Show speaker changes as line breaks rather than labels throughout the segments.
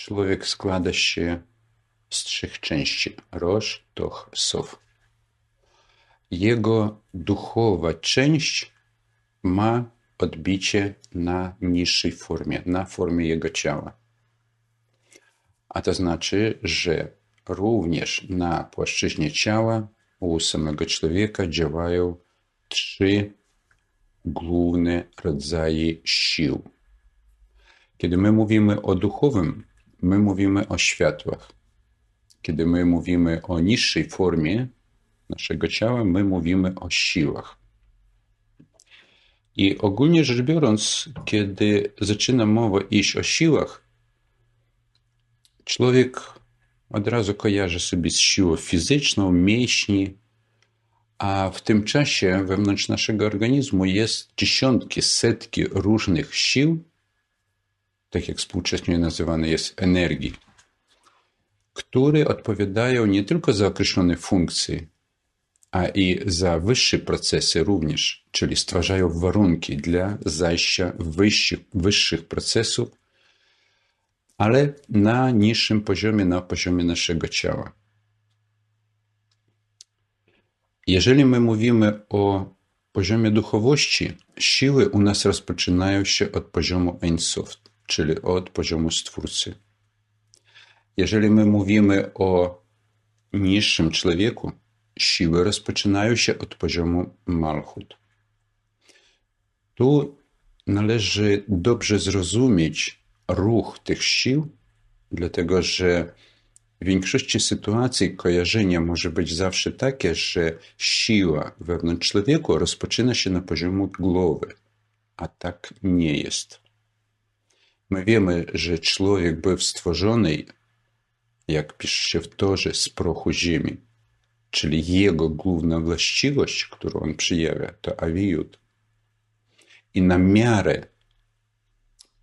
Człowiek składa się z trzech części: roż, toch, sow. Jego duchowa część ma odbicie na niższej formie, na formie jego ciała. A to znaczy, że również na płaszczyźnie ciała u samego człowieka działają trzy główne rodzaje sił. Kiedy my mówimy o duchowym, my mówimy o światłach. Kiedy my mówimy o niższej formie naszego ciała, my mówimy o siłach. I ogólnie rzecz biorąc, kiedy zaczyna mowa iść o siłach, człowiek od razu kojarzy sobie z siłą fizyczną, mięśni, a w tym czasie wewnątrz naszego organizmu jest dziesiątki, setki różnych sił, tak jak współcześnie nazywane jest energii, które odpowiadają nie tylko za określone funkcje, a i za wyższe procesy również, czyli stwarzają warunki dla zajścia wyższych procesów, ale na niższym poziomie, na poziomie naszego ciała. Jeżeli my mówimy o poziomie duchowości, siły u nas rozpoczynają się od poziomu Ein Sof, czyli od poziomu Stwórcy. Jeżeli my mówimy o niższym człowieku, siły rozpoczynają się od poziomu Malchut. Tu należy dobrze zrozumieć ruch tych sił, dlatego że w większości sytuacji kojarzenie może być zawsze takie, że siła wewnątrz człowieku rozpoczyna się na poziomie głowy, a tak nie jest. My wiemy, że człowiek był stworzony, jak pisze się w Torze, z prochu ziemi, czyli jego główna właściwość, którą on przejawia, to awiyut. I na miarę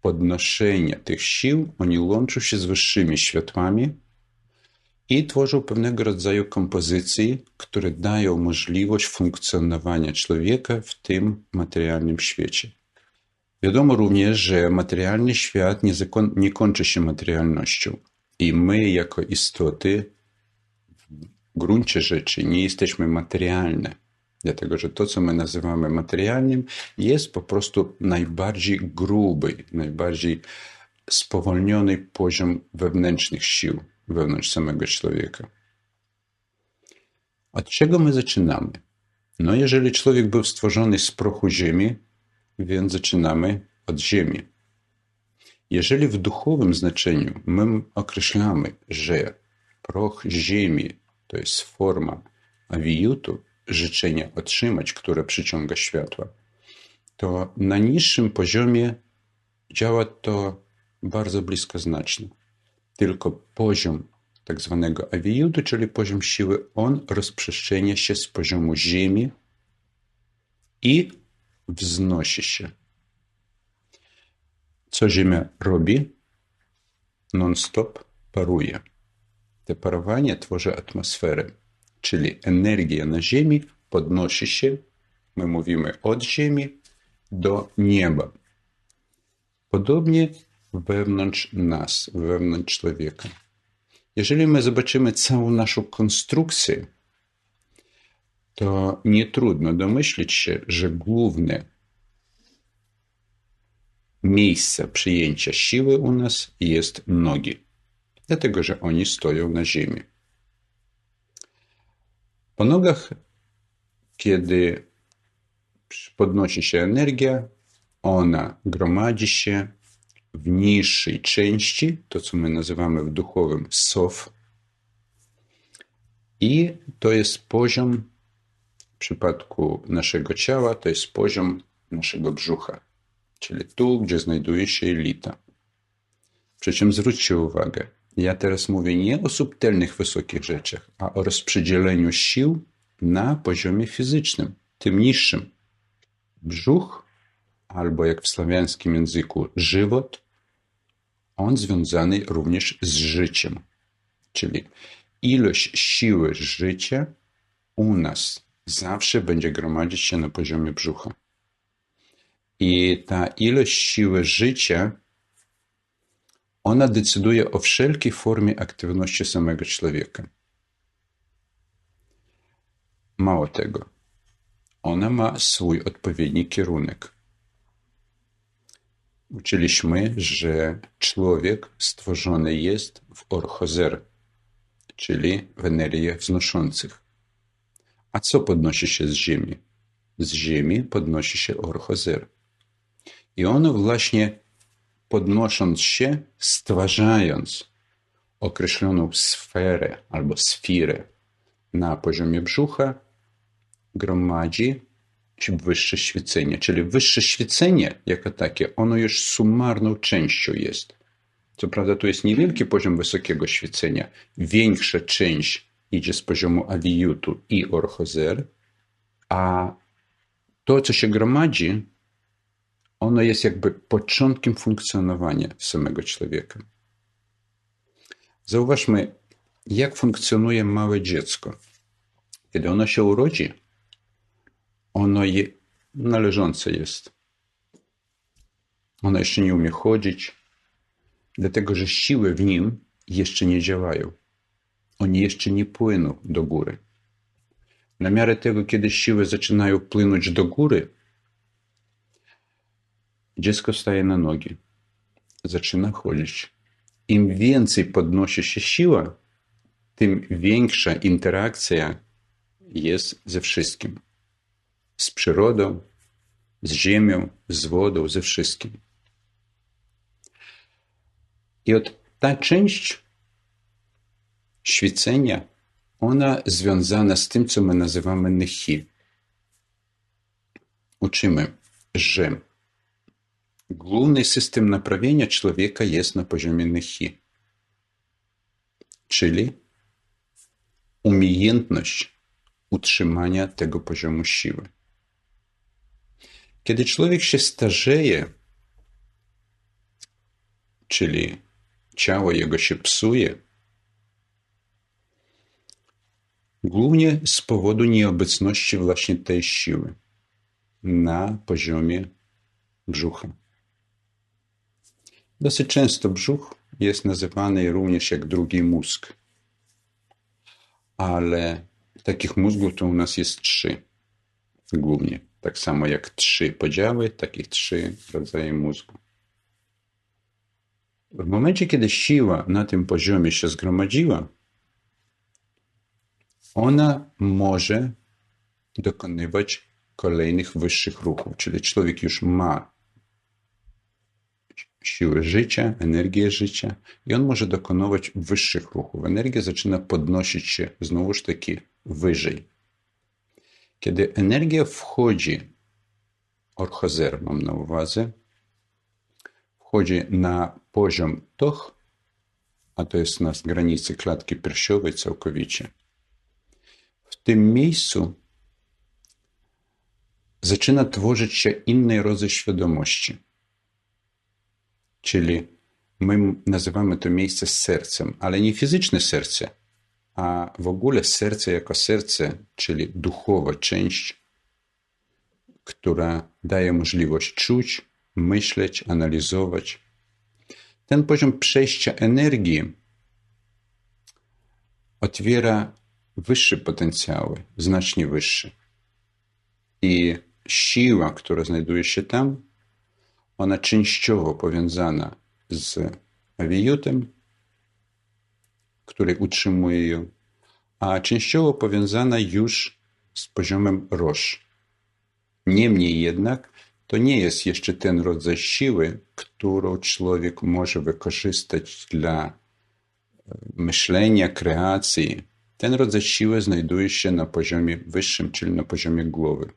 podnoszenia tych sił oni łączą się z wyższymi światłami i tworzą pewnego rodzaju kompozycje, które dają możliwość funkcjonowania człowieka w tym materialnym świecie. Wiadomo również, że materialny świat nie kończy się materialnością i my jako istoty w gruncie rzeczy nie jesteśmy materialne, dlatego że to, co my nazywamy materialnym, jest po prostu najbardziej gruby, najbardziej spowolniony poziom wewnętrznych sił wewnątrz samego człowieka. Od czego my zaczynamy? No, jeżeli człowiek był stworzony z prochu ziemi, więc zaczynamy od ziemi. Jeżeli w duchowym znaczeniu my określamy, że proch ziemi to jest forma awiyutu, życzenia otrzymać, które przyciąga światła, to na niższym poziomie działa to bardzo bliskoznacznie. Tylko poziom tak zwanego awiyutu, czyli poziom siły, on rozprzestrzenia się z poziomu ziemi i wznosi się. Co Ziemia robi? Non-stop paruje. To parowanie tworzy atmosferę, czyli energia na Ziemi podnosi się, my mówimy od Ziemi do nieba. Podobnie wewnątrz nas, wewnątrz człowieka. Jeżeli my zobaczymy całą naszą konstrukcję, to nie trudno domyślić się, że główne miejsce przyjęcia siły u nas jest nogi, dlatego że oni stoją na ziemi. Po nogach, kiedy podnosi się energia, ona gromadzi się w niższej części, to co my nazywamy w duchowym sof, i to jest poziom, w przypadku naszego ciała, to jest poziom naszego brzucha, czyli tu, gdzie znajduje się jelita. Przy czym zwróćcie uwagę, ja teraz mówię nie o subtelnych, wysokich rzeczach, a o rozprzedzieleniu sił na poziomie fizycznym, tym niższym. Brzuch, albo jak w słowiańskim języku żywot, on związany również z życiem. Czyli ilość siły życia u nas zawsze będzie gromadzić się na poziomie brzucha. I ta ilość siły życia ona decyduje o wszelkiej formie aktywności samego człowieka. Mało tego, ona ma swój odpowiedni kierunek. Uczyliśmy, że człowiek stworzony jest w Orchozer, czyli w energiach wznoszących. A co podnosi się z ziemi? Z ziemi podnosi się Orchozer. I ono właśnie podnosząc się, stwarzając określoną sferę albo sfirę na poziomie brzucha, gromadzi wyższe świecenie. Czyli wyższe świecenie jako takie, ono już sumarną częścią jest. Co prawda to jest niewielki poziom wysokiego świecenia. Większa część idzie z poziomu Aviutu i Orchozer, a to, co się gromadzi, ono jest jakby początkiem funkcjonowania samego człowieka. Zauważmy, jak funkcjonuje małe dziecko. Kiedy ono się urodzi, ono należące jest. Ono jeszcze nie umie chodzić, dlatego że siły w nim jeszcze nie działają. One jeszcze nie płyną do góry. Na miarę tego, kiedy siły zaczynają płynąć do góry, dziecko staje na nogi, zaczyna chodzić. Im więcej podnosi się siła, tym większa interakcja jest ze wszystkim. Z przyrodą, z ziemią, z wodą, ze wszystkim. I ta część świecenia, ona związana z tym, co my nazywamy Nechi. Uczymy, że główny system naprawienia człowieka jest na poziomie Nechi, czyli umiejętność utrzymania tego poziomu siły. Kiedy człowiek się starzeje, czyli ciało jego się psuje, głównie z powodu nieobecności właśnie tej siły na poziomie brzucha. Dosyć często brzuch jest nazywany również jak drugi mózg, ale takich mózgów to u nas jest 3 głównie. Tak samo jak 3 podziały, takich 3 rodzaje mózgu. W momencie, kiedy siła na tym poziomie się zgromadziła, ona może dokonywać kolejnych wyższych ruchów, czyli człowiek już ma siłę życia, energię życia i on może dokonywać wyższych ruchów. Energia zaczyna podnosić się znowuż taки wyżej. Kiedy energia wchodzi, Orchozer mam na uwadze, wchodzi na poziom Toch, a to jest na granicy klatki piersiowej całkowicie, w tym miejscu zaczyna tworzyć się inny rodzaj świadomości. Czyli my nazywamy to miejsce sercem, ale nie fizyczne serce, a w ogóle serce jako serce, czyli duchowa część, która daje możliwość czuć, myśleć, analizować. Ten poziom przejścia energii otwiera wyższe potencjały, znacznie wyższe. I siła, która znajduje się tam, ona częściowo powiązana z Aviutem, który utrzymuje ją, a częściowo powiązana już z poziomem Rosh. Niemniej jednak to nie jest jeszcze ten rodzaj siły, którą człowiek może wykorzystać dla myślenia, kreacji. Ten rodzaj siły znajduje się na poziomie wyższym, czyli na poziomie głowy.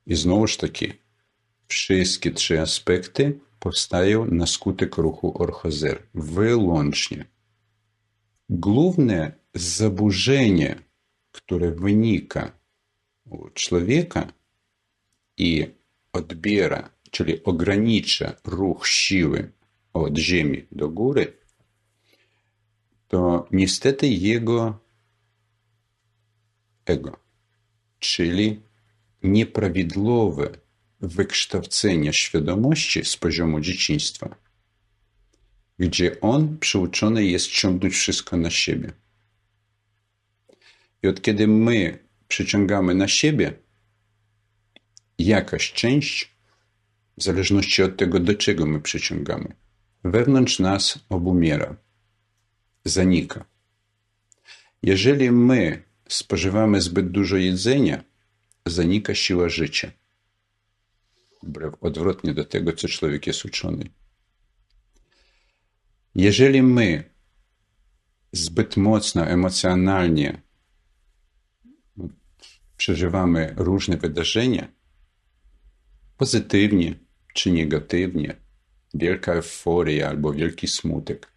I znowuż taки, wszystkie 3 aspekty powstają na skutek ruchu Orchozer. Wyłącznie. Główne zaburzenie, które wynika u człowieka i odbiera, czyli ogranicza ruch siły od ziemi do góry, to niestety jego ego, czyli nieprawidłowe wykształcenie świadomości z poziomu dzieciństwa. gdzie on przyuczony jest ciągnąć wszystko na siebie. I od kiedy my przyciągamy na siebie, jakaś część, w zależności od tego, do czego my przyciągamy, wewnątrz nas obumiera, zanika. Jeżeli my spożywamy zbyt dużo jedzenia, zanika siła życia. Wbrew odwrotnie do tego, co człowiek jest uczony. Jeżeli my zbyt mocno emocjonalnie przeżywamy różne wydarzenia, pozytywnie czy negatywnie, wielka euforia albo wielki smutek,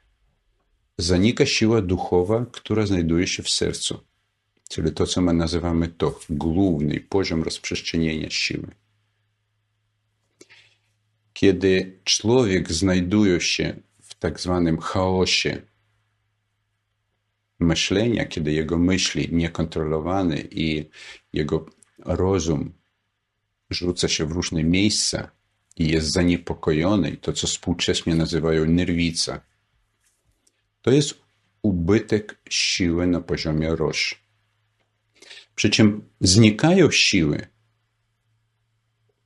zanika siła duchowa, która znajduje się w sercu. Czyli to, co my nazywamy to główny poziom rozprzestrzenienia siły. Kiedy człowiek znajduje się w tak zwanym chaosie myślenia, kiedy jego myśli niekontrolowane i jego rozum rzuca się w różne miejsca i jest zaniepokojony, to co współcześnie nazywają nerwica, to jest ubytek siły na poziomie roż. Przy czym znikają siły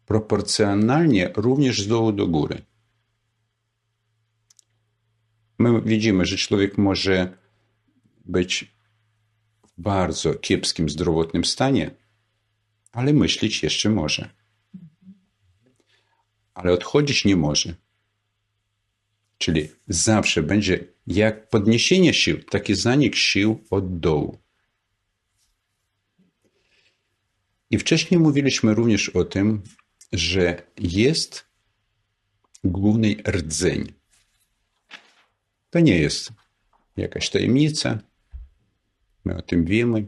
proporcjonalnie również z dołu do góry. My widzimy, że człowiek może być w bardzo kiepskim zdrowotnym stanie, ale myśleć jeszcze może. Ale odchodzić nie może. Czyli zawsze będzie jak podniesienie sił, tak i zanik sił od dołu. I wcześniej mówiliśmy również o tym, że jest główny rdzeń. To nie jest jakaś tajemnica, my o tym wiemy.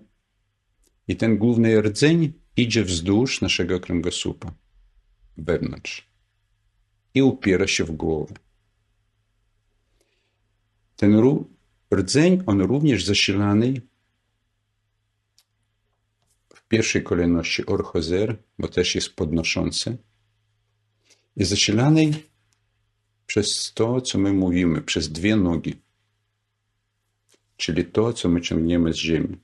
I ten główny rdzeń idzie wzdłuż naszego kręgosłupa, wewnątrz i upiera się w głowę. Ten rdzeń, on również zasilany w pierwszej kolejności orchozer, bo też jest podnoszący, jest zasilany przez to, co my mówimy, przez dwie nogi, czyli to, co my ciągniemy z ziemi.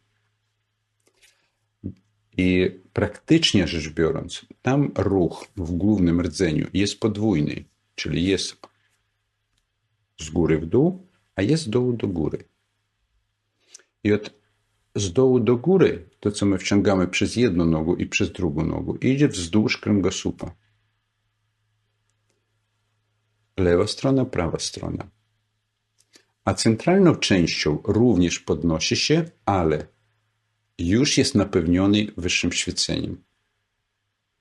I praktycznie rzecz biorąc, tam ruch w głównym rdzeniu jest podwójny, czyli jest z góry w dół, a jest z dołu do góry. I z dołu do góry, to co my wciągamy przez jedną nogę i przez drugą nogę, idzie wzdłuż kręgosłupa. Lewa strona, prawa strona. A centralną częścią również podnosi się, ale już jest napełniony wyższym świeceniem.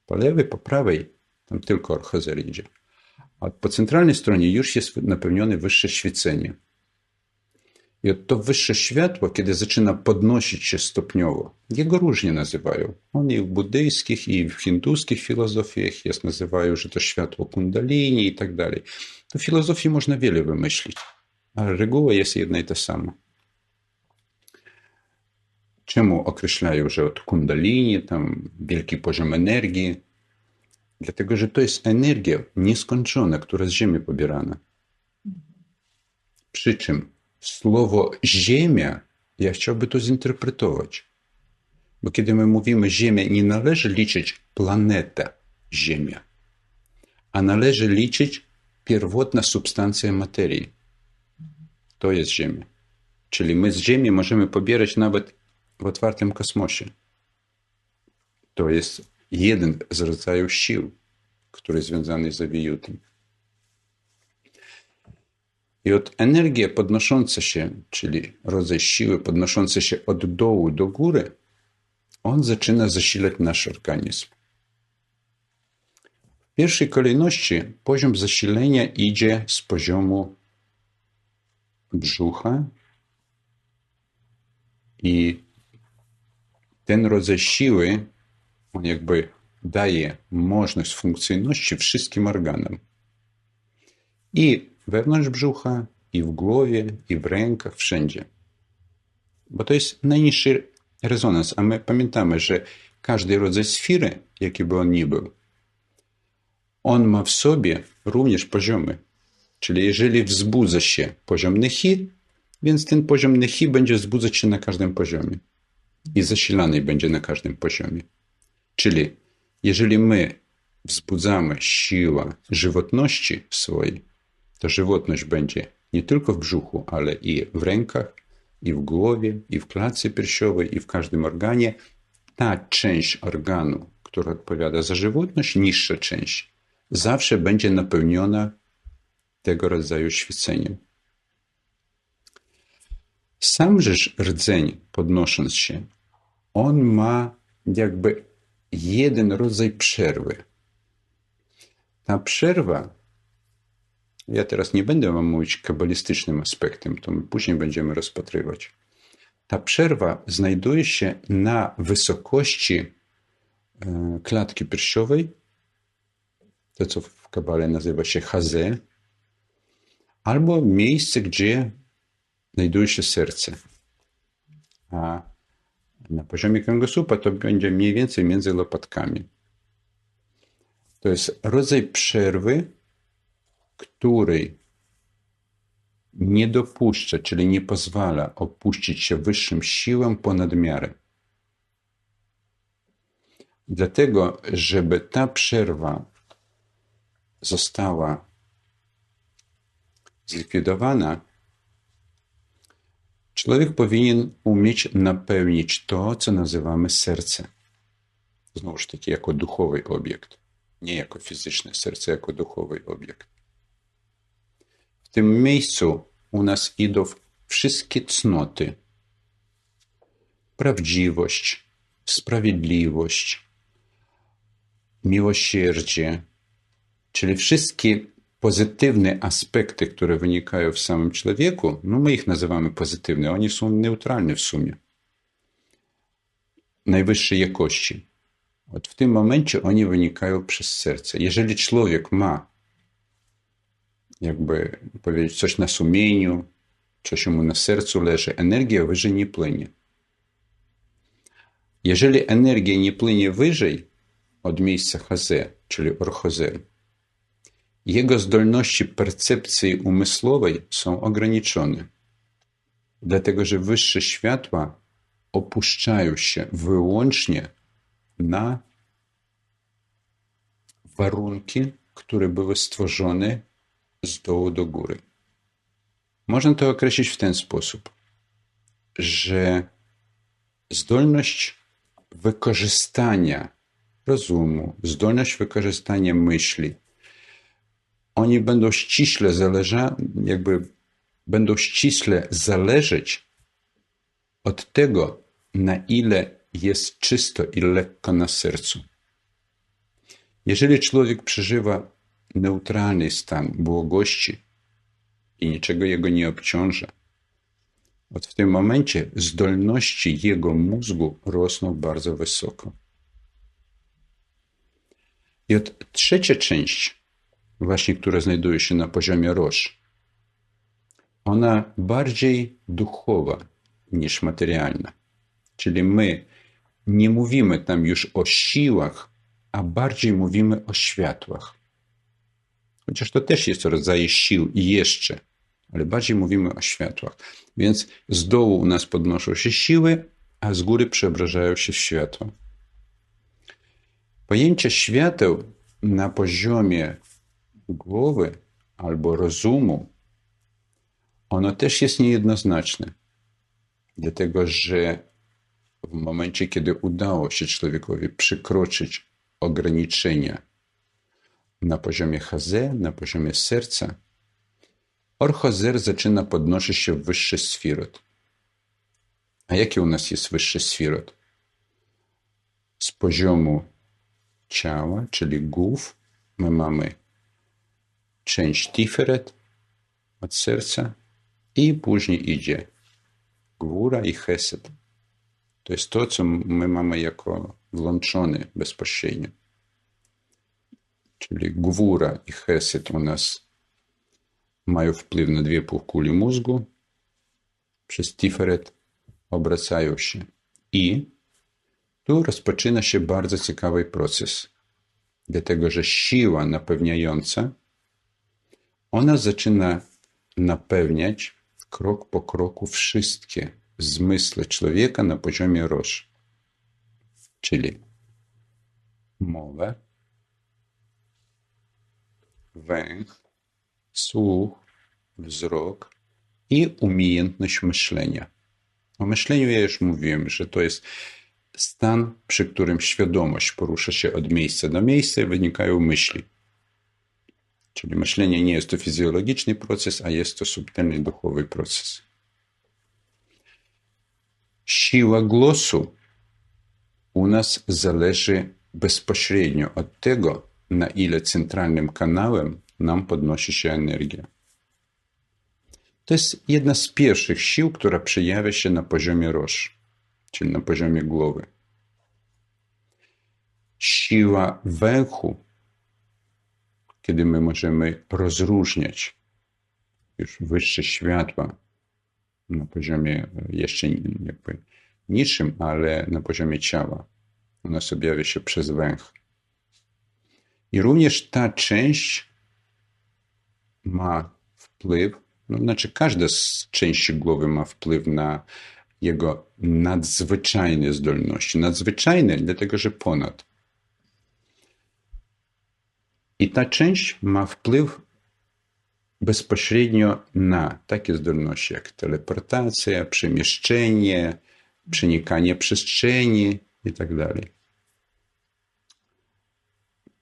Po lewej, po prawej, tam tylko orchozer idzie. A po centralnej stronie już jest napełnione wyższe świecenie. I to wyższe światło, kiedy zaczyna podnosić się stopniowo, jego różnie nazywają. Oni w buddyjskich i w hinduskich filozofiach jest nazywają, że to światło kundalini i tak dalej. To w filozofii można wiele wymyślić, ale reguła jest jedna i ta sama. Czemu określają, że od kundalini, tam wielki poziom energii? Dlatego, że to jest energia nieskończona, która z ziemi pobierana. Przy czym słowo ziemia, ja chciałbym to zinterpretować. Bo kiedy my mówimy ziemia, nie należy liczyć planeta Ziemia, a należy liczyć pierwotna substancja materii. To jest ziemia. Czyli my z ziemi możemy pobierać nawet w otwartym kosmosie. To jest jeden z rodzajów sił, który jest związany z awiutem. I energia podnosząca się, czyli rodzaj siły podnosząca się od dołu do góry, on zaczyna zasilać nasz organizm. W pierwszej kolejności poziom zasilenia idzie z poziomu brzucha i ten rodzaj siły, on jakby daje możliwość funkcjonalności wszystkim organom. I wewnątrz brzucha, i w głowie, i w rękach, wszędzie. Bo to jest najniższy rezonans, a my pamiętamy, że każdy rodzaj sfery, jaki by on ni był, on ma w sobie również poziomy. Czyli jeżeli wzbudza się poziom Nechi, więc ten poziom Nechi będzie wzbudzać się na każdym poziomie. I zasilany będzie na każdym poziomie. Czyli jeżeli my wzbudzamy siłę żywotności swojej, to żywotność będzie nie tylko w brzuchu, ale i w rękach, i w głowie, i w klatce piersiowej, i w każdym organie. Ta część organu, która odpowiada za żywotność, niższa część, zawsze będzie napełniona tego rodzaju świeceniem. Samż rdzeń, podnosząc się, on ma jakby jeden rodzaj przerwy. Ta przerwa, ja teraz nie będę wam mówić kabalistycznym aspektem, to my później będziemy rozpatrywać. Ta przerwa znajduje się na wysokości klatki piersiowej, to co w kabale nazywa się chazé, albo miejsce, gdzie znajduje się serce. A na poziomie kręgosłupa to będzie mniej więcej między lopatkami. To jest rodzaj przerwy, której nie dopuszcza, czyli nie pozwala opuścić się wyższym siłom ponad miarę. Dlatego, żeby ta przerwa została zlikwidowana, człowiek powinien umieć napełnić to, co nazywamy serce. Znowuż taки jako duchowy obiekt, nie jako fizyczne serce, jako duchowy obiekt. W tym miejscu u nas idą wszystkie cnoty. Prawdziwość, sprawiedliwość, miłosierdzie, czyli wszystkie pozytywne aspekty, które wynikają w samym człowieku, no my ich nazywamy pozytywne, oni są neutralne w sumie. Najwyższej jakości. W tym momencie oni wynikają przez serce. Jeżeli człowiek ma, jakby powiedzieć, coś na sumieniu, coś mu na sercu leży, energia wyżej nie płynie. Jeżeli energia nie płynie wyżej od miejsca chazé, czyli orchozer, jego zdolności percepcji umysłowej są ograniczone. Dlatego, że wyższe światła opuszczają się wyłącznie na warunki, które były stworzone z dołu do góry. Można to określić w ten sposób, że zdolność wykorzystania rozumu, zdolność wykorzystania myśli, oni będą ściśle zależeć od tego, na ile jest czysto i lekko na sercu. Jeżeli człowiek przeżywa neutralny stan błogości i niczego jego nie obciąża, w tym momencie zdolności jego mózgu rosną bardzo wysoko. I trzecia część, właśnie która znajduje się na poziomie roż, ona bardziej duchowa niż materialna. Czyli my nie mówimy tam już o siłach, a bardziej mówimy o światłach. Chociaż to też jest rodzaj sił i jeszcze, ale bardziej mówimy o światłach. Więc z dołu u nas podnoszą się siły, a z góry przeobrażają się w światło. Pojęcie świateł na poziomie głowy albo rozumu, ono też jest niejednoznaczne. Dlatego, że w momencie, kiedy udało się człowiekowi przekroczyć ograniczenia na poziomie chazé, na poziomie serca, orchozer zaczyna podnosić się w wyższy sfirot. A jaki u nas jest wyższy sfirot? Z poziomu ciała, czyli głów, my mamy część tiferet od serca i później idzie gwóra i chesed. To jest to, co my mamy jako włączone bezpośrednio. Czyli gwóra i chesed u nas mają wpływ na dwie półkuli mózgu, przez tiferet obracają się. I tu rozpoczyna się bardzo ciekawy proces. Dlatego, że siła napełniająca, Ona zaczyna napełniać krok po kroku wszystkie zmysły człowieka na poziomie roż. Czyli mowę, węch, słuch, wzrok i umiejętność myślenia. O myśleniu ja już mówiłem, że to jest stan, przy którym świadomość porusza się od miejsca do miejsca i wynikają myśli. Czyli myślenie nie jest to fizjologiczny proces, a jest to subtelny duchowy proces. Siła głosu u nas zależy bezpośrednio od tego, na ile centralnym kanałem nam podnosi się energia. To jest jedna z pierwszych sił, która przejawia się na poziomie roż, czyli na poziomie głowy. Siła węchu, kiedy my możemy rozróżniać już wyższe światła na poziomie jeszcze jakby niższym, ale na poziomie ciała. Ona objawia się przez węch. I również ta część ma wpływ, znaczy każda z części głowy ma wpływ na jego nadzwyczajne zdolności. Nadzwyczajne, dlatego że ponad. I ta część ma wpływ bezpośrednio na takie zdolności jak teleportacja, przemieszczenie, przenikanie przestrzeni itd.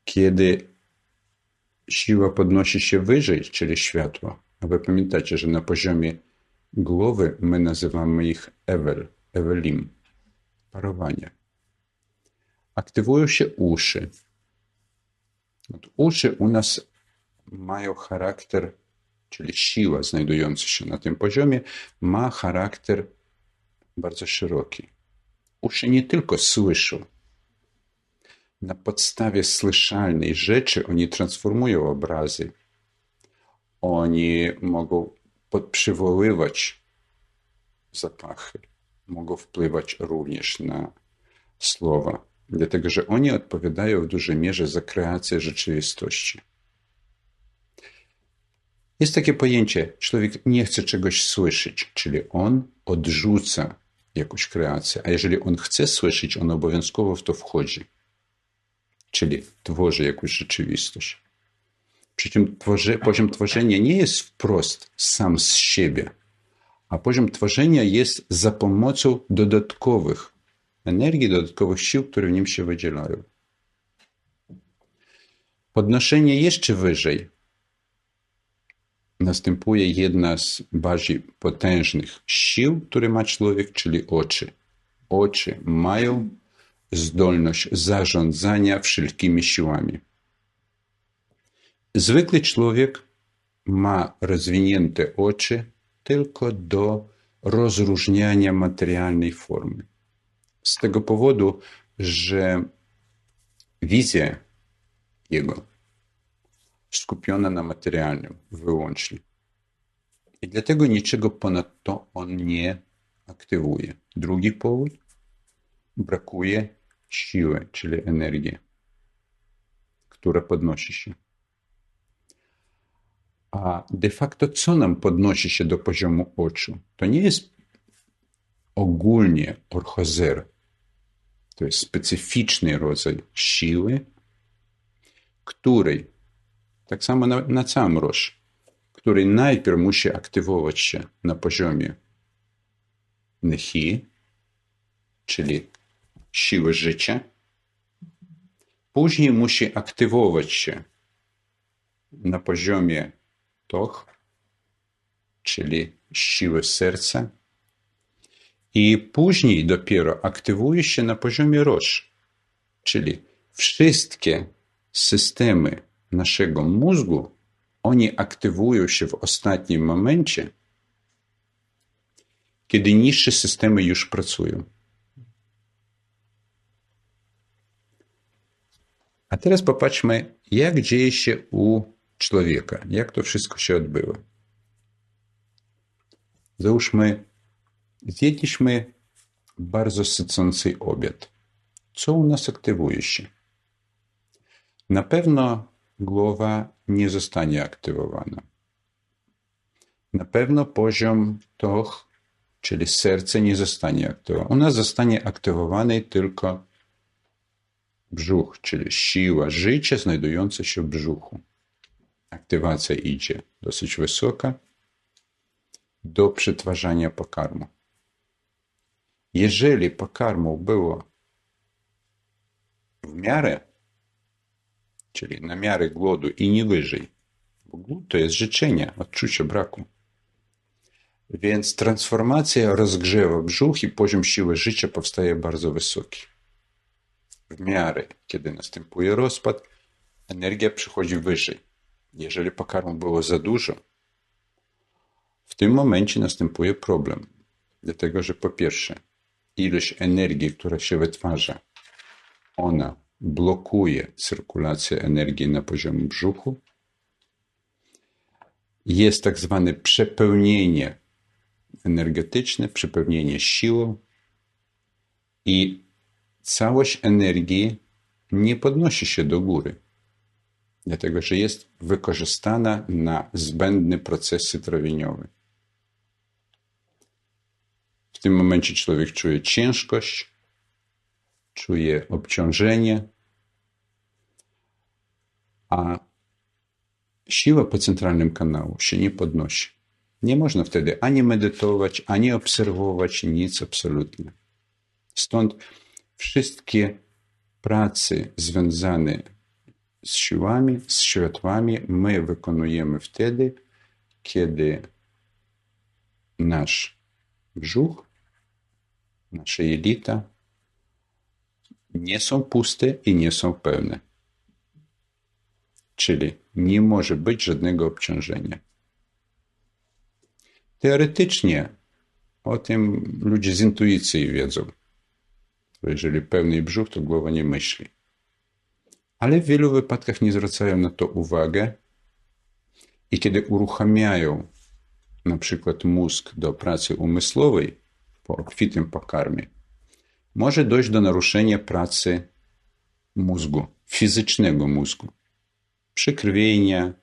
Kiedy siła podnosi się wyżej, czyli światło, a wy pamiętacie, że na poziomie głowy my nazywamy ich evelim, parowanie. Aktywują się uszy. Uszy u nas mają charakter, czyli siła znajdująca się na tym poziomie ma charakter bardzo szeroki. Uszy nie tylko słyszą. Na podstawie słyszalnej rzeczy oni transformują obrazy. Oni mogą przywoływać zapachy. Mogą wpływać również na słowa. Dlatego, że oni odpowiadają w dużej mierze za kreację rzeczywistości. Jest takie pojęcie, człowiek nie chce czegoś słyszeć, czyli on odrzuca jakąś kreację, a jeżeli on chce słyszeć, on obowiązkowo w to wchodzi, czyli tworzy jakąś rzeczywistość. Przy czym poziom tworzenia nie jest wprost sam z siebie, a poziom tworzenia jest za pomocą dodatkowych energii, dodatkowych sił, które w nim się wydzielają. Podnoszenie jeszcze wyżej następuje jedna z bardziej potężnych sił, które ma człowiek, czyli oczy. Oczy mają zdolność zarządzania wszelkimi siłami. Zwykły człowiek ma rozwinięte oczy tylko do rozróżniania materialnej formy. Z tego powodu, że wizja jego skupiona na materialnym wyłącznie. I dlatego niczego ponadto on nie aktywuje. Drugi powód, brakuje siły, czyli energii, która podnosi się. A de facto co nam podnosi się do poziomu oczu? To nie jest ogólnie orchozer. To jest specyficzny rodzaj siły, której, tak samo na całym roż, który najpierw musi aktywować się na poziomie nechi, czyli siły życia, później musi aktywować się na poziomie toch, czyli siły serca, i później dopiero aktywuje się na poziomie roż, czyli wszystkie systemy naszego mózgu, oni aktywują się w ostatnim momencie, kiedy niższe systemy już pracują. A teraz popatrzmy, jak dzieje się u człowieka, jak to wszystko się odbywa. Załóżmy, zjedliśmy bardzo sycący obiad. Co u nas aktywuje się? Na pewno głowa nie zostanie aktywowana. na pewno poziom toch, czyli serce, nie zostanie aktywowany. U nas zostanie aktywowany tylko brzuch, czyli siła życia znajdująca się w brzuchu. Aktywacja idzie dosyć wysoka do przetwarzania pokarmu. Jeżeli pokarmu było w miarę, czyli na miarę głodu i nie wyżej, bo głód to jest życzenie, odczucie braku. Więc transformacja rozgrzewa brzuch i poziom siły życia powstaje bardzo wysoki. W miarę, kiedy następuje rozpad, energia przychodzi wyżej. Jeżeli pokarmu było za dużo, w tym momencie następuje problem. Dlatego, że po pierwsze, ilość energii, która się wytwarza, ona blokuje cyrkulację energii na poziomie brzuchu. Jest tak zwane przepełnienie energetyczne, przepełnienie siłą i całość energii nie podnosi się do góry, dlatego że jest wykorzystana na zbędne procesy trawieniowe. W tym momencie człowiek czuje ciężkość, czuje obciążenie, a siła po centralnym kanału się nie podnosi. Nie można wtedy ani medytować, ani obserwować, nic absolutnie. Stąd wszystkie prace związane z siłami, z światłami my wykonujemy wtedy, kiedy nasz brzuch, nasza jelita nie są puste i nie są pełne. Czyli nie może być żadnego obciążenia. Teoretycznie o tym ludzie z intuicji wiedzą. Jeżeli pełny brzuch, to głowa nie myśli. Ale w wielu wypadkach nie zwracają na to uwagę i kiedy uruchamiają na przykład mózg do pracy umysłowej po obfitym pokarmie, może dojść do naruszenia pracy mózgu, fizycznego mózgu, przykrwienia,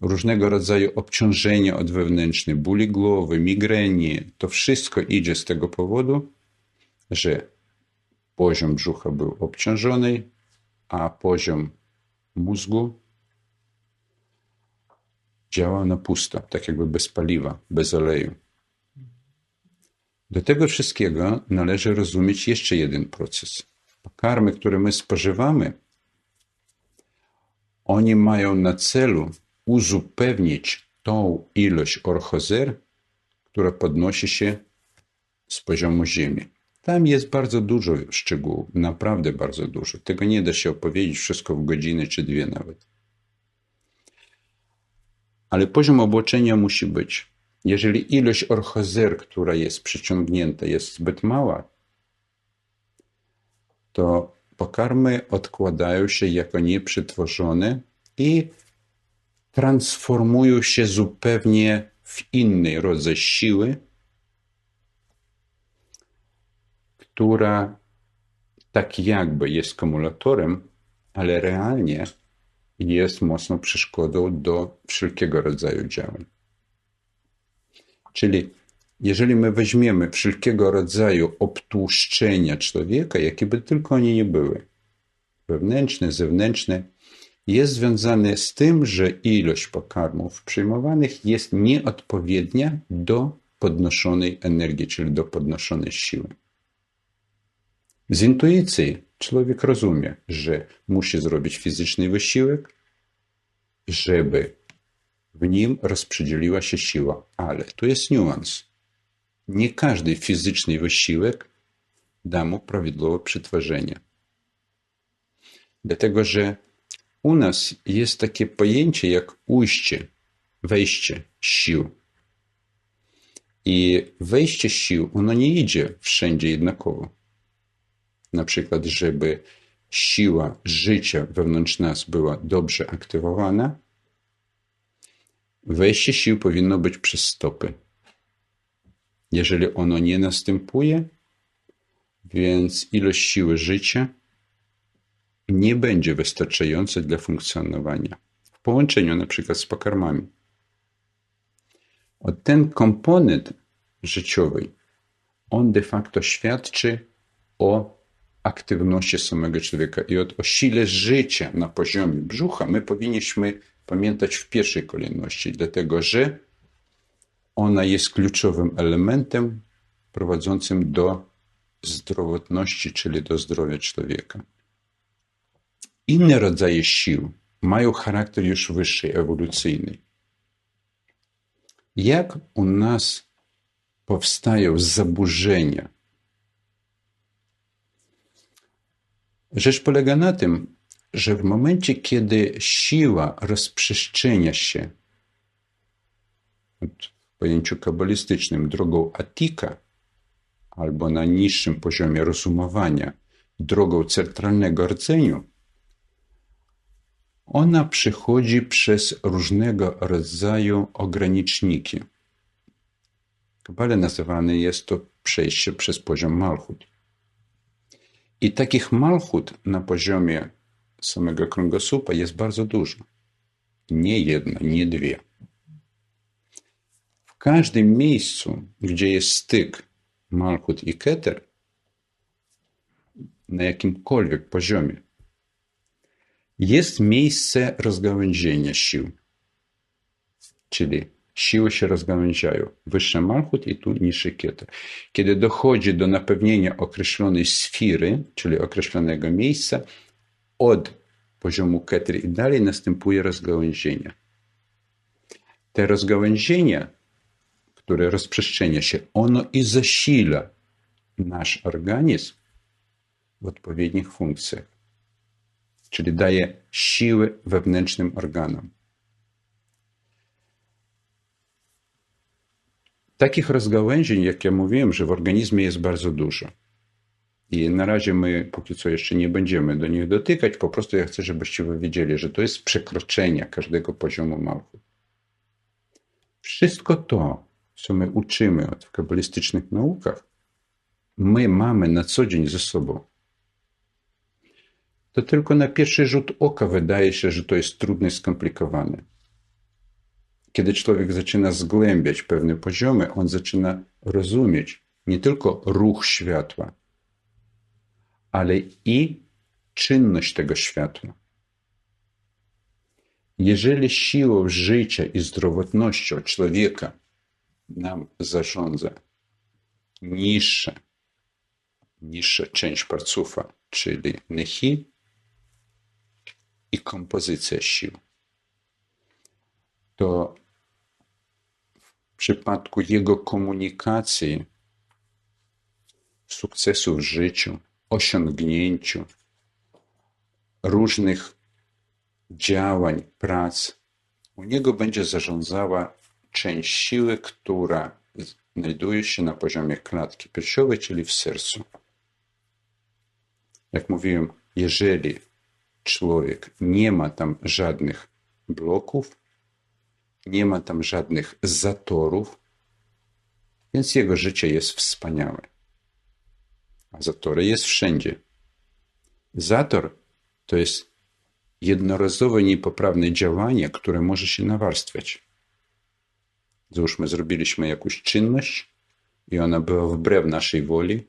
różnego rodzaju obciążenia odwewnętrzne, bóli głowy, migreni. To wszystko idzie z tego powodu, że poziom brzucha był obciążony, a poziom mózgu działał na pusto, tak jakby bez paliwa, bez oleju. Do tego wszystkiego należy rozumieć jeszcze jeden proces. Pokarmy, które my spożywamy, oni mają na celu uzupełnić tą ilość orchozer, która podnosi się z poziomu ziemi. Tam jest bardzo dużo szczegółów, naprawdę bardzo dużo. Tego nie da się opowiedzieć wszystko w godzinę czy dwie nawet. Ale poziom obłoczenia musi być. Jeżeli ilość orchozer, która jest przyciągnięta, jest zbyt mała, to pokarmy odkładają się jako nieprzetworzone i transformują się zupełnie w inny rodzaj siły, która tak jakby jest kumulatorem, ale realnie jest mocną przeszkodą do wszelkiego rodzaju działań. Czyli jeżeli my weźmiemy wszelkiego rodzaju obtłuszczenia człowieka, jakie by tylko one nie były, wewnętrzne, zewnętrzne, jest związane z tym, że ilość pokarmów przyjmowanych jest nieodpowiednia do podnoszonej energii, czyli do podnoszonej siły. Z intuicji człowiek rozumie, że musi zrobić fizyczny wysiłek, żeby w nim rozprzedzieliła się siła. Ale tu jest niuans. Nie każdy fizyczny wysiłek da mu prawidłowe przetworzenie. Dlatego, że u nas jest takie pojęcie jak ujście, wejście sił. I wejście sił, ono nie idzie wszędzie jednakowo. Na przykład, żeby siła życia wewnątrz nas była dobrze aktywowana, wejście sił powinno być przez stopy. Jeżeli ono nie następuje, więc ilość siły życia nie będzie wystarczająca dla funkcjonowania. W połączeniu na przykład z pokarmami. Ten komponent życiowy, on de facto świadczy o aktywności samego człowieka i o sile życia na poziomie brzucha my powinniśmy pamiętać w pierwszej kolejności, dlatego że ona jest kluczowym elementem prowadzącym do zdrowotności, czyli do zdrowia człowieka. Inne rodzaje sił mają charakter już wyższy, ewolucyjny. Jak u nas powstają zaburzenia? Rzecz polega na tym, że w momencie, kiedy siła rozprzestrzenia się w pojęciu kabalistycznym drogą atika, albo na niższym poziomie rozumowania drogą centralnego rdzeniu, ona przychodzi przez różnego rodzaju ograniczniki. W Kabale nazywane jest to przejście przez poziom malchut. I takich malchut na poziomie samego kręgosłupa jest bardzo dużo. Nie jedna, nie dwie. W każdym miejscu, gdzie jest styk malchut i keter, na jakimkolwiek poziomie, jest miejsce rozgałęzienia sił. Czyli siły się rozgałęziają. Wyższy malchut i tu niższy keter. Kiedy dochodzi do napełnienia określonej sfery, czyli określonego miejsca, od poziomu keter i dalej następuje rozgałęzienie. Te rozgałęzienie, które rozprzestrzenia się, ono i zasila nasz organizm w odpowiednich funkcjach. Czyli daje siły wewnętrznym organom. Takich rozgałęzień, jak ja mówiłem, że w organizmie jest bardzo dużo. I na razie my póki co jeszcze nie będziemy do nich dotykać, po prostu ja chcę, żebyście wy wiedzieli, że to jest przekroczenie każdego poziomu malchut. Wszystko to, co my uczymy w kabalistycznych naukach, my mamy na co dzień ze sobą. To tylko na pierwszy rzut oka wydaje się, że to jest trudne i skomplikowane. Kiedy człowiek zaczyna zgłębiać pewne poziomy, on zaczyna rozumieć nie tylko ruch światła, ale i czynność tego światła. Jeżeli siłą życia i zdrowotnością człowieka nam zarządza niższa część parcufa, czyli nehi i kompozycja sił, to w przypadku jego komunikacji, sukcesu w życiu, osiągnięciu, różnych działań, prac, u niego będzie zarządzała część siły, która znajduje się na poziomie klatki piersiowej, czyli w sercu. Jak mówiłem, jeżeli człowiek nie ma tam żadnych bloków, nie ma tam żadnych zatorów, więc jego życie jest wspaniałe. A zatory jest wszędzie. Zator to jest jednorazowe, niepoprawne działanie, które może się nawarstwiać. Załóżmy, zrobiliśmy jakąś czynność i ona była wbrew naszej woli,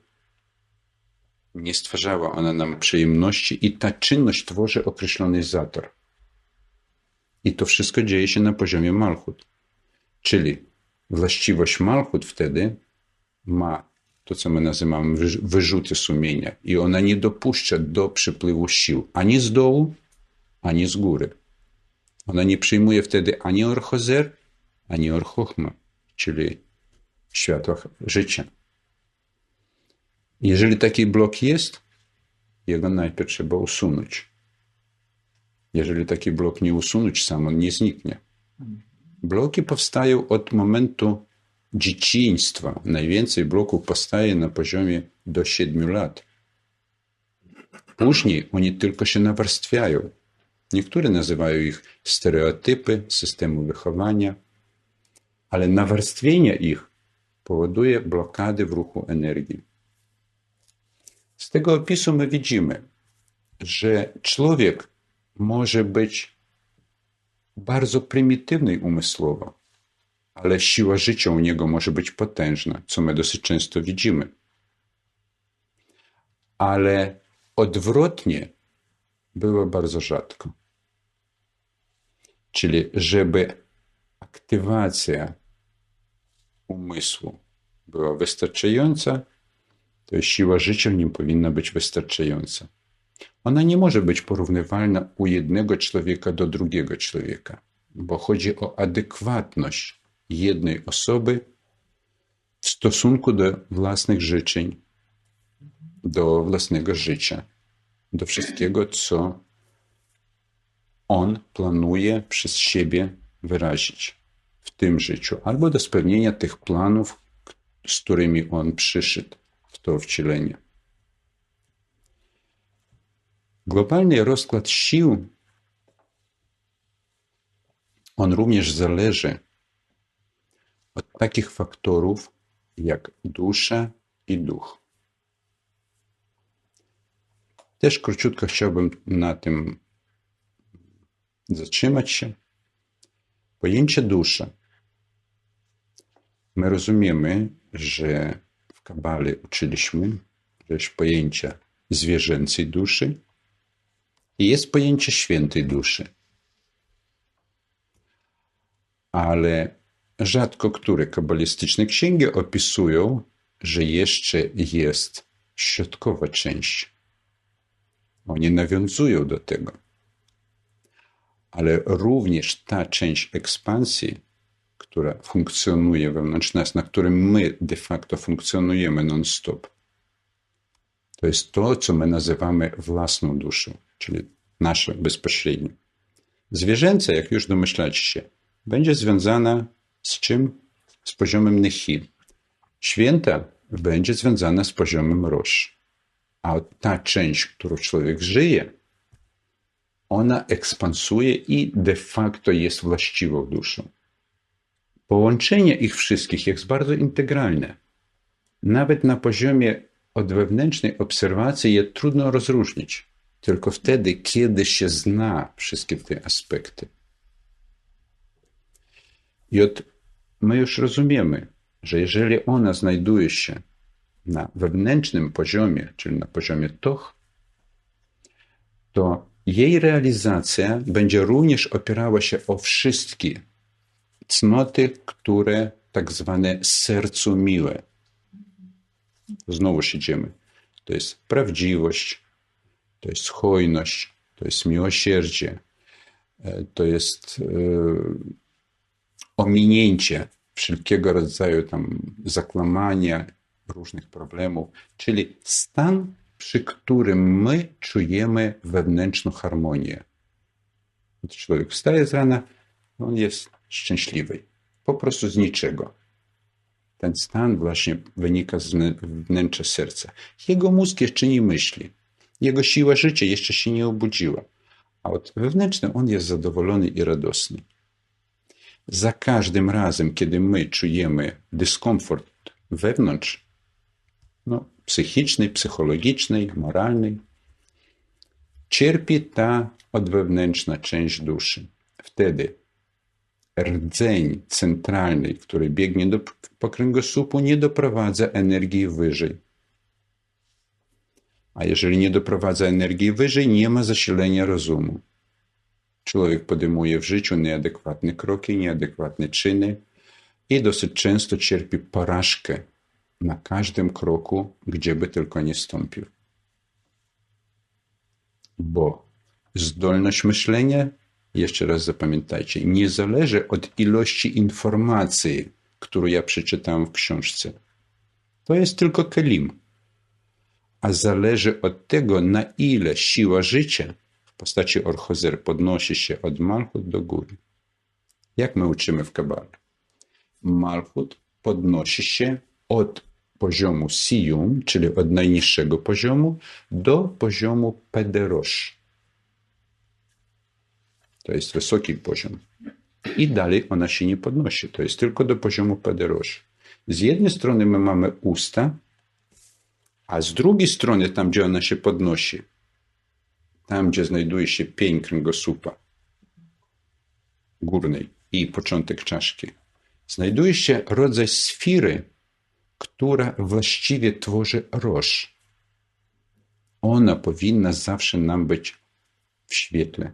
nie stwarzała ona nam przyjemności i ta czynność tworzy określony zator. I to wszystko dzieje się na poziomie malchut. Czyli właściwość malchut wtedy ma to, co my nazywamy wyrzuty sumienia i ona nie dopuszcza do przypływu sił ani z dołu, ani z góry. Ona nie przyjmuje wtedy ani orchozer, ani orchochma, czyli światła życia. Jeżeli taki blok jest, jego najpierw trzeba usunąć. Jeżeli taki blok nie usunąć, sam on nie zniknie. Bloki powstają od momentu dzieciństwa. Najwięcej bloków powstaje na poziomie do 7 lat. Później oni tylko się nawarstwiają. Niektóre nazywają ich stereotypy systemu wychowania, ale nawarstwienie ich powoduje blokady w ruchu energii. Z tego opisu my widzimy, że człowiek może być bardzo prymitywny umysłowo, ale siła życia u niego może być potężna, co my dosyć często widzimy. Ale odwrotnie było bardzo rzadko. Czyli żeby aktywacja umysłu była wystarczająca, to siła życia nie powinna być wystarczająca. Ona nie może być porównywalna u jednego człowieka do drugiego człowieka, bo chodzi o adekwatność jednej osoby w stosunku do własnych życzeń, do własnego życia, do wszystkiego, co on planuje przez siebie wyrazić w tym życiu, albo do spełnienia tych planów, z którymi on przyszedł w to wcielenie. Globalny rozkład sił, on również zależy od takich faktorów jak dusza i duch. Też króciutko chciałbym na tym zatrzymać się. Pojęcie dusza. My rozumiemy, że w Kabale uczyliśmy, że jest pojęcie zwierzęcej duszy i jest pojęcie świętej duszy. Ale rzadko które kabalistyczne księgi opisują, że jeszcze jest środkowa część. Oni nawiązują do tego. Ale również ta część ekspansji, która funkcjonuje wewnątrz nas, na którym my de facto funkcjonujemy non-stop, to jest to, co my nazywamy własną duszą, czyli nasze bezpośrednio. Zwierzęce, jak już domyślacie się, będzie związana z czym? Z poziomem nihil. Święta będzie związana z poziomem rosh. A ta część, którą człowiek żyje, ona ekspansuje i de facto jest właściwą duszą. Połączenie ich wszystkich jest bardzo integralne. Nawet na poziomie od wewnętrznej obserwacji je trudno rozróżnić. Tylko wtedy, kiedy się zna wszystkie te aspekty. I my już rozumiemy, że jeżeli ona znajduje się na wewnętrznym poziomie, czyli na poziomie toch, to jej realizacja będzie również opierała się o wszystkie cnoty, które tak zwane sercu miłe. Znowu idziemy. To jest prawdziwość, to jest hojność, to jest miłosierdzie, to jest ominięcie wszelkiego rodzaju tam zakłamania, różnych problemów, czyli stan, przy którym my czujemy wewnętrzną harmonię. Gdy człowiek wstaje z rana, on jest szczęśliwy. Po prostu z niczego. Ten stan właśnie wynika z wnętrza serca. Jego mózg jeszcze nie myśli. Jego siła życia jeszcze się nie obudziła. A od wewnętrzny on jest zadowolony i radosny. Za każdym razem, kiedy my czujemy dyskomfort wewnątrz, psychiczny, psychologiczny, moralny, cierpi ta odwewnętrzna część duszy. Wtedy rdzeń centralny, który biegnie po kręgosłupu, nie doprowadza energii wyżej. A jeżeli nie doprowadza energii wyżej, nie ma zasilenia rozumu. Człowiek podejmuje w życiu nieadekwatne kroki, nieadekwatne czyny i dosyć często cierpi porażkę na każdym kroku, gdzie by tylko nie stąpił. Bo zdolność myślenia, jeszcze raz zapamiętajcie, nie zależy od ilości informacji, którą ja przeczytałem w książce. To jest tylko kelim. A zależy od tego, na ile siła życia w postaci orchozer podnosi się od Malchut do góry. Jak my uczymy w Kabale? Malchut podnosi się od poziomu Siyum, czyli od najniższego poziomu, do poziomu Pederosh. To jest wysoki poziom. I dalej ona się nie podnosi. To jest tylko do poziomu Pederosh. Z jednej strony my mamy usta, a z drugiej strony, tam gdzie ona się podnosi, tam gdzie znajduje się pień kręgosłupa górnej i początek czaszki, znajduje się rodzaj sfery, która właściwie tworzy róż. Ona powinna zawsze nam być w świetle,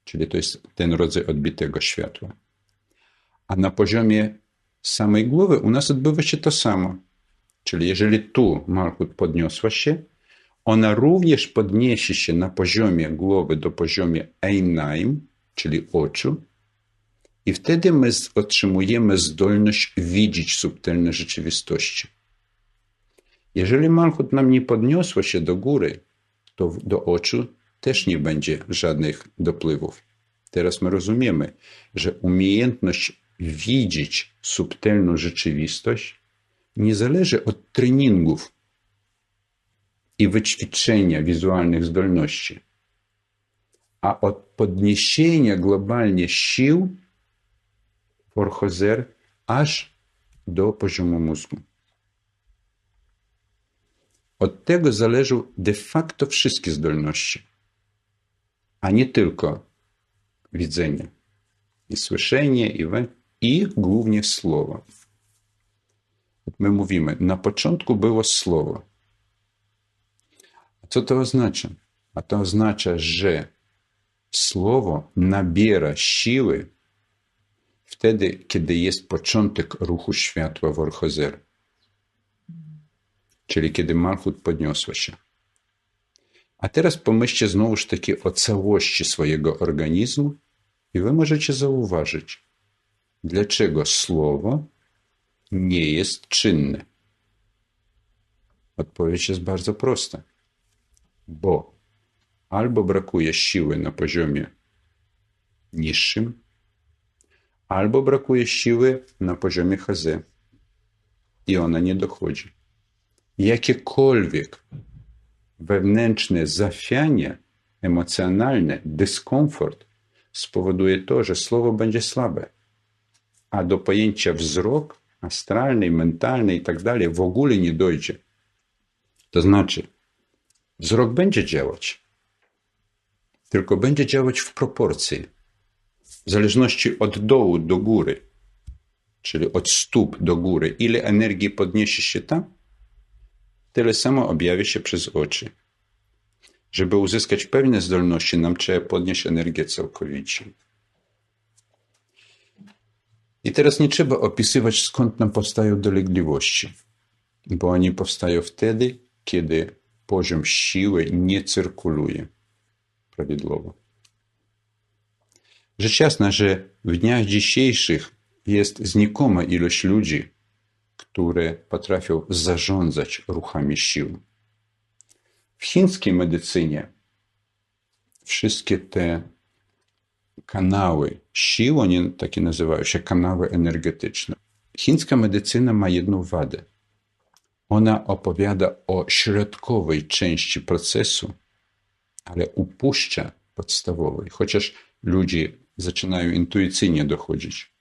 czyli to jest ten rodzaj odbitego światła. A na poziomie samej głowy u nas odbywa się to samo. Czyli jeżeli tu Malchut podniosła się, ona również podniesie się na poziomie głowy do poziomu Einaim, czyli oczu, i wtedy my otrzymujemy zdolność widzieć subtelne rzeczywistości. Jeżeli Malchut nam nie podniosła się do góry, to do oczu też nie będzie żadnych dopływów. Teraz my rozumiemy, że umiejętność widzieć subtelną rzeczywistość nie zależy od treningów i wyćwiczenia wizualnych zdolności, a od podniesienia globalnie sił w Orchozer aż do poziomu mózgu. Od tego zależą de facto wszystkie zdolności, a nie tylko widzenie, i słyszenie, i głównie słowo. My mówimy, na początku było słowo. Co to oznacza? A to oznacza, że słowo nabiera siły wtedy, kiedy jest początek ruchu światła w Orchozer. Czyli kiedy Malchut podniosła się. A teraz pomyślcie znowuż taки o całości swojego organizmu i wy możecie zauważyć, dlaczego słowo nie jest czynne. Odpowiedź jest bardzo prosta. Bo albo brakuje siły na poziomie niższym, albo brakuje siły na poziomie Chazé i ona nie dochodzi. Jakiekolwiek wewnętrzne zachwianie emocjonalne, dyskomfort spowoduje to, że słowo będzie słabe, a do pojęcia wzrok astralny, mentalny i tak dalej w ogóle nie dojdzie. To znaczy, wzrok będzie działać, tylko będzie działać w proporcji, w zależności od dołu do góry, czyli od stóp do góry. Ile energii podniesie się tam, tyle samo objawi się przez oczy. Żeby uzyskać pewne zdolności, nam trzeba podnieść energię całkowicie. I teraz nie trzeba opisywać, skąd nam powstają dolegliwości, bo oni powstają wtedy, kiedy poziom siły nie cyrkuluje prawidłowo. Rzecz jasna, że w dniach dzisiejszych jest znikoma ilość ludzi, które potrafią zarządzać ruchami sił. W chińskiej medycynie wszystkie te kanały sił, one takie nazywają się kanały energetyczne. Chińska medycyna ma jedną wadę. Ona opowiada o środkowej części procesu, ale upuszcza podstawowej, chociaż ludzie zaczynają intuicyjnie dochodzić.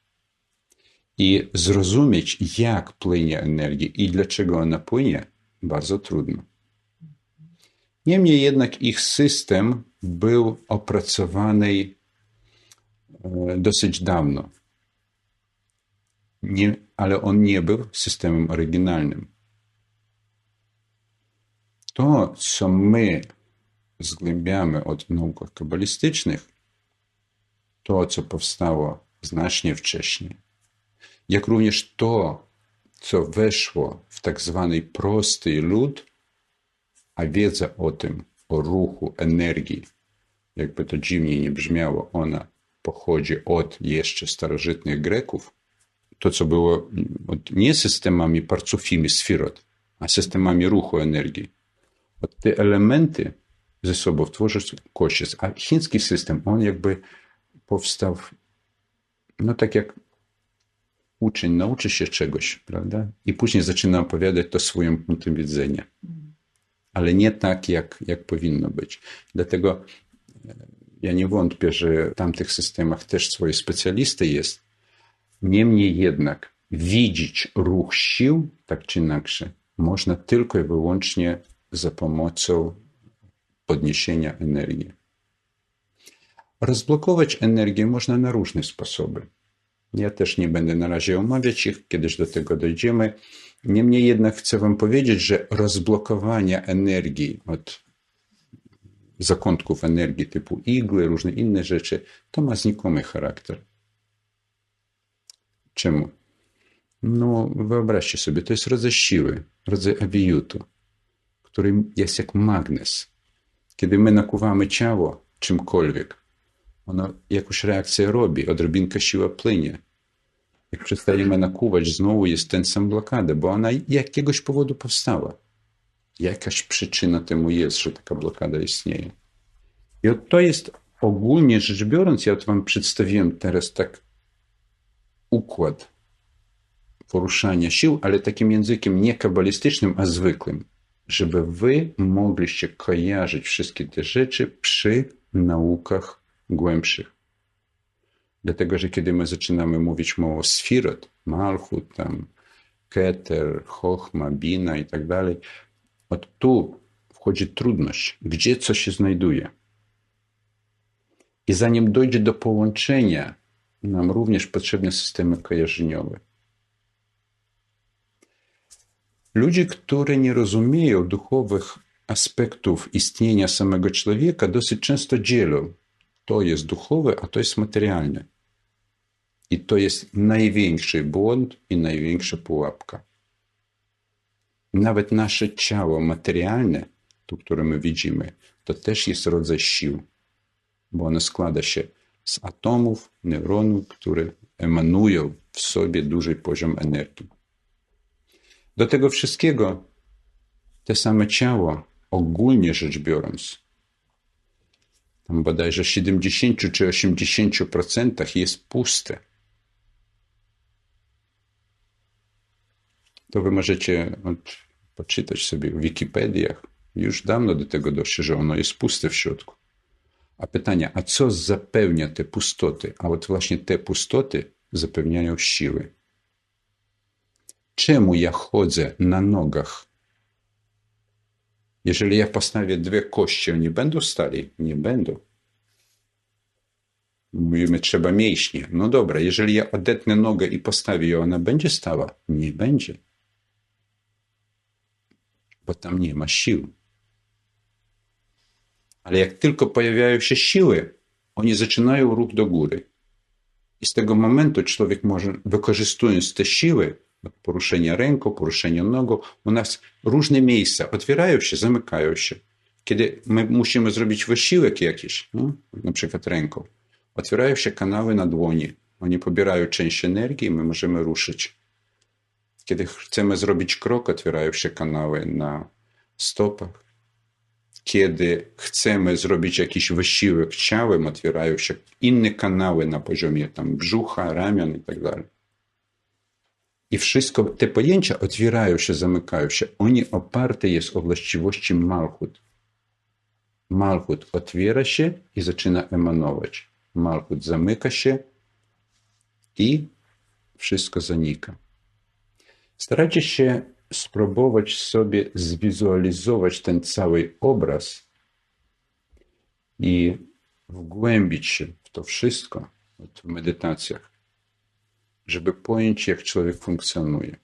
I zrozumieć, jak płynie energia i dlaczego ona płynie, bardzo trudno. Niemniej jednak ich system był opracowany dosyć dawno. Ale on nie był systemem oryginalnym. To, co my zgłębiamy od nauk kabalistycznych, to, co powstało znacznie wcześniej, jak również to, co weszło w tak zwany prosty lud, a wiedza o tym, o ruchu, energii, jakby to dziwnie nie brzmiało, ona pochodzi od jeszcze starożytnych Greków, to, co było nie systemami parcufimi sfirot, a systemami ruchu energii. Te elementy ze sobą tworzą kościec, a chiński system, on jakby powstał, no tak jak uczeń nauczy się czegoś, prawda? I później zaczyna opowiadać to swoim punktem widzenia. Ale nie tak, jak powinno być. Dlatego ja nie wątpię, że w tamtych systemach też swoje specjalisty jest. Niemniej jednak widzieć ruch sił, tak czy inaczej, można tylko i wyłącznie za pomocą podniesienia energii. Rozblokować energię można na różne sposoby. Ja też nie będę na razie omawiać ich, kiedyś do tego dojdziemy. Niemniej jednak chcę wam powiedzieć, że rozblokowanie energii od zakątków energii typu igły, różne inne rzeczy, to ma znikomy charakter. Czemu? No, wyobraźcie sobie, to jest rodzaj siły, rodzaj awiutu, który jest jak magnes. Kiedy my nakuwamy ciało czymkolwiek, ono jakąś reakcję robi, odrobinka siła płynie. Jak przestajemy nakuwać, znowu jest ten sam blokada, bo ona jakiegoś powodu powstała. Jakaś przyczyna temu jest, że taka blokada istnieje. I to jest ogólnie rzecz biorąc, ja wam przedstawiłem teraz tak układ poruszania sił, ale takim językiem nie kabalistycznym, a zwykłym, żeby wy mogliście kojarzyć wszystkie te rzeczy przy naukach głębszych. Dlatego, że kiedy my zaczynamy mówić o sfirot, malchut, tam, keter, chochma, bina i tak dalej, od tu wchodzi trudność, gdzie co się znajduje. I zanim dojdzie do połączenia, nam również potrzebne systemy kojarzeniowe. Ludzie, którzy nie rozumieją duchowych aspektów istnienia samego człowieka, dosyć często dzielą. To jest duchowe, a to jest materialne. I to jest największy błąd i największa pułapka. Nawet nasze ciało materialne, to, które my widzimy, to też jest rodzaj sił, bo ono składa się z atomów, neuronów, które emanują w sobie duży poziom energii. Do tego wszystkiego te same ciało, ogólnie rzecz biorąc, tam bodajże 70 czy 80% jest puste. To wy możecie poczytać sobie w Wikipediach. Już dawno do tego doszło, że ono jest puste w środku. A pytanie, a co zapełnia te pustoty? A właśnie te pustoty zapewniają siły. Czemu ja chodzę na nogach? Jeżeli ja postawię dwie kości, oni będą stali? Nie będą. Mówimy, trzeba mięśnie. No dobra, jeżeli ja odetnę nogę i postawię ją, ona będzie stała? Nie będzie. Bo tam nie ma sił. Ale jak tylko pojawiają się siły, oni zaczynają ruch do góry. I z tego momentu człowiek może, wykorzystując te siły, poruszenia ręką, poruszenia nogą, u nas różne miejsca otwierają się, zamykają się. Kiedy my musimy zrobić wysiłek jakiś, no, na przykład ręką, otwierają się kanały na dłoni. Oni pobierają część energii i my możemy ruszyć. Kiedy chcemy zrobić krok, otwierają się kanały na stopach. Kiedy chcemy zrobić jakiś wysiłek ciałem, otwierają się inne kanały na poziomie tam brzucha, ramion i tak dalej. I wszystko, te pojęcia otwierają się, zamykają się. Oni oparte jest o właściwości malchut. Malchut otwiera się i zaczyna emanować. Malchut zamyka się i wszystko zanika. Starajcie się spróbować sobie zwizualizować ten cały obraz i wgłębić się w to wszystko w medytacjach, żeby pojąć, jak człowiek funkcjonuje.